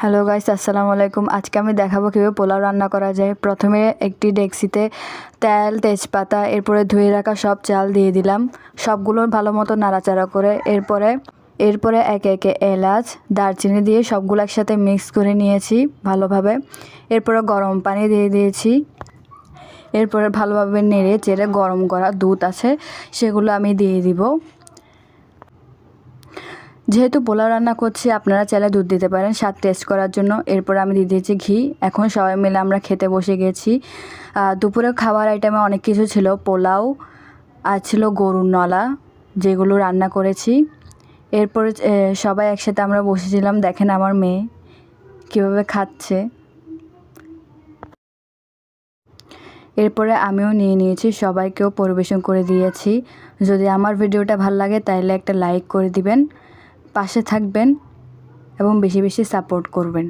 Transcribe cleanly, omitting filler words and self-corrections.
Hello guys, আসসালামু আলাইকুম। আজকে আমি দেখাবো কীভাবে পোলাও রান্না করা যায়। প্রথমে একটি ডেকচিতে তেল, তেজপাতা, এরপরে ধুয়ে রাখা সব চাল দিয়ে দিলাম। সবগুলো ভালো মতো নাড়াচাড়া করে এরপরে একে একে এলাচ, দারচিনি দিয়ে সবগুলো একসাথে মিক্স করে নিয়েছি ভালোভাবে। এরপরে গরম পানি দিয়ে দিয়েছি। এরপরে ভালোভাবে নেড়ে চেড়ে গরম করা দুধ আছে সেগুলো আমি দিয়ে দিব। যেহেতু পোলাও রান্না করছি, আপনারা চাইলে দুধ দিতে পারেন স্বাদ টেস্ট করার জন্য। এরপর আমি দিয়ে দিয়েছি ঘি। এখন সবাই মিলে আমরা খেতে বসে গেছি। দুপুরে খাবার আইটেমে অনেক কিছু ছিল, পোলাও আর ছিল গরুর নলা, যেগুলো রান্না করেছি। এরপরে সবাই একসাথে আমরা বসেছিলাম। দেখেন আমার মেয়ে কীভাবে খাচ্ছে। এরপরে আমিও নিয়ে নিয়েছি, সবাইকেও পরিবেশন করে দিয়েছি। যদি আমার ভিডিওটা ভালো লাগে তাহলে একটা লাইক করে দিবেন, পাশে থাকবেন এবং বেশি বেশি সাপোর্ট করবেন।